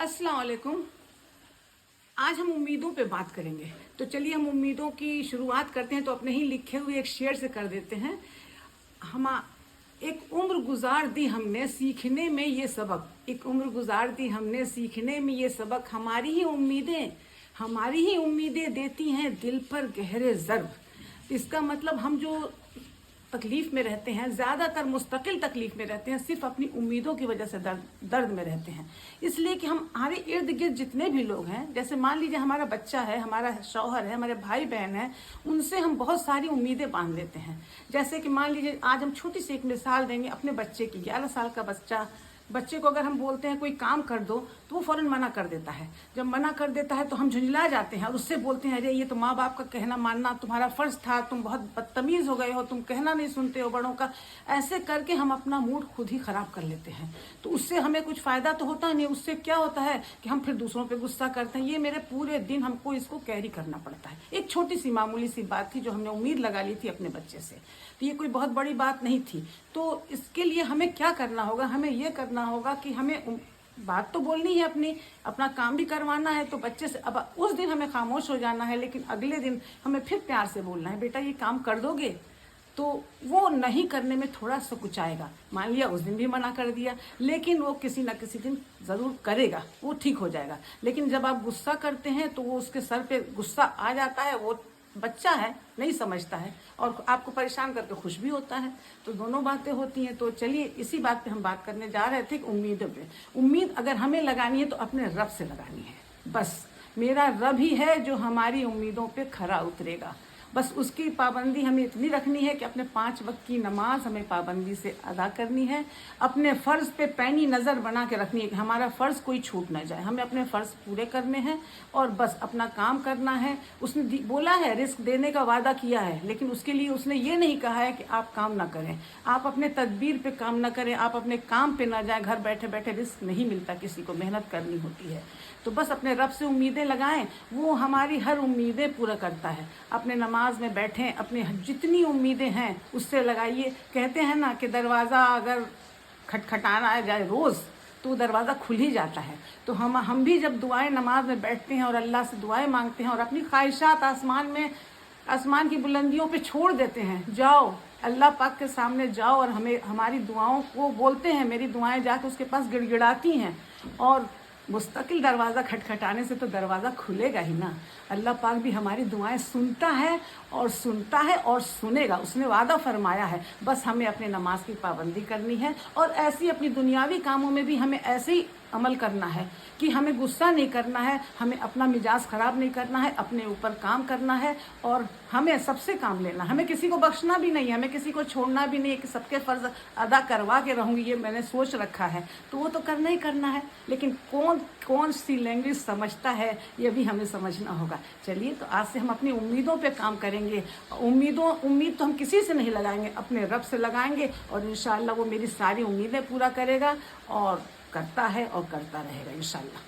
अस्सलाम वालेकुम। आज हम उम्मीदों पे बात करेंगे। तो चलिए हम उम्मीदों की शुरुआत करते हैं। तो अपने ही लिखे हुए एक शेर से कर देते हैं। हम एक उम्र गुजार दी हमने सीखने में ये सबक, एक उम्र गुजार दी हमने सीखने में ये सबक, हमारी ही उम्मीदें देती हैं दिल पर गहरे ज़र्ब। इसका मतलब हम जो तकलीफ में रहते हैं, ज़्यादातर मुस्तकिल तकलीफ में रहते हैं, सिर्फ अपनी उम्मीदों की वजह से दर्द में रहते हैं। इसलिए कि हमारे इर्द गिर्द जितने भी लोग हैं, जैसे मान लीजिए हमारा बच्चा है, हमारा शौहर है, हमारे भाई बहन हैं, उनसे हम बहुत सारी उम्मीदें बांध लेते हैं। जैसे कि मान लीजिए आज हम छोटी सी एक मिसाल देंगे अपने बच्चे की। 11 साल का बच्चे को अगर हम बोलते हैं कोई काम कर दो तो वो फौरन मना कर देता है। जब मना कर देता है तो हम झुंझला जाते हैं और उससे बोलते हैं अरे ये तो माँ बाप का कहना मानना तुम्हारा फर्ज था, तुम बहुत बदतमीज हो गए हो, तुम कहना नहीं सुनते हो बड़ों का। ऐसे करके हम अपना मूड खुद ही खराब कर लेते हैं। तो उससे हमें कुछ फायदा तो होता नहीं। उससे क्या होता है कि हम फिर दूसरों पे गुस्सा करते हैं। ये मेरे पूरे दिन हमको इसको कैरी करना पड़ता है। एक छोटी सी मामूली सी बात थी जो हमने उम्मीद लगा ली थी अपने बच्चे से, तो ये कोई बहुत बड़ी बात नहीं थी। तो इसके लिए हमें क्या करना होगा? हमें ये करना होगा कि हमें बात तो बोलनी है, अपना काम भी करवाना है। तो बच्चे से अब उस दिन हमें खामोश हो जाना है, लेकिन अगले दिन हमें फिर प्यार से बोलना है, बेटा ये काम कर दोगे? तो वो नहीं करने में थोड़ा सा कुछ आएगा। मान लिया उस दिन भी मना कर दिया, लेकिन वो किसी ना किसी दिन ज़रूर करेगा, वो ठीक हो जाएगा। लेकिन जब आप गुस्सा करते हैं तो वो उसके सर पे गुस्सा आ जाता है। वो बच्चा है, नहीं समझता है और आपको परेशान करके खुश भी होता है। तो दोनों बातें होती हैं। तो चलिए इसी बात पे हम बात करने जा रहे थे कि उम्मीदों पे। उम्मीद अगर हमें लगानी है तो अपने रब से लगानी है। बस मेरा रब ही है जो हमारी उम्मीदों पे खरा उतरेगा। बस उसकी पाबंदी हमें इतनी रखनी है कि अपने 5 वक्त की नमाज हमें पाबंदी से अदा करनी है। अपने फ़र्ज़ पे पैनी नज़र बना के रखनी है कि हमारा फ़र्ज़ कोई छूट ना जाए। हमें अपने फ़र्ज़ पूरे करने हैं और बस अपना काम करना है। उसने बोला है, रिस्क देने का वादा किया है, लेकिन उसके लिए उसने ये नहीं कहा है कि आप काम ना करें, आप अपने तदबीर पे काम ना करें, आप अपने काम पे ना जाएं। घर बैठे बैठे रिस्क नहीं मिलता किसी को, मेहनत करनी होती है। तो बस अपने रब से उम्मीदें लगाएं, वो हमारी हर उम्मीदें पूरा करता है। अपने नमाज में बैठें, अपने जितनी उम्मीदें हैं उससे लगाइए। कहते हैं ना कि दरवाज़ा अगर खटखटाना जाए रोज़ तो दरवाज़ा खुल ही जाता है। तो हम भी जब दुआएं नमाज में बैठते हैं और अल्लाह से दुआएं मांगते हैं और अपनी ख्वाहिशात आसमान की बुलंदियों पे छोड़ देते हैं, जाओ अल्लाह पाक के सामने जाओ और हमें हमारी दुआओं को बोलते हैं। मेरी दुआएं जाके उसके पास गिड़गिड़ाती हैं और मुस्तकिल दरवाज़ा खटखटाने से तो दरवाज़ा खुलेगा ही ना। अल्लाह पाक भी हमारी दुआएं सुनता है और सुनेगा। उसने वादा फरमाया है। बस हमें अपने नमाज की पाबंदी करनी है और ऐसी अपनी दुनियावी कामों में भी हमें ऐसे ही अमल करना है कि हमें गुस्सा नहीं करना है, हमें अपना मिजाज ख़राब नहीं करना है, अपने ऊपर काम करना है और हमें सबसे काम लेना। हमें किसी को बख्शना भी नहीं है, हमें किसी को छोड़ना भी नहीं है कि सबके फ़र्ज़ अदा करवा के रहूँगी, ये मैंने सोच रखा है। तो वो तो करना ही करना है, लेकिन कौन सी लैंग्वेज समझता है ये भी हमें समझना होगा। चलिए तो आज से हम अपनी उम्मीदों पे काम करेंगे। उम्मीद तो हम किसी से नहीं लगाएंगे, अपने रब से लगाएंगे और इंशाअल्लाह वो मेरी सारी उम्मीदें पूरा करेगा और करता है और करता रहेगा इंशाअल्लाह।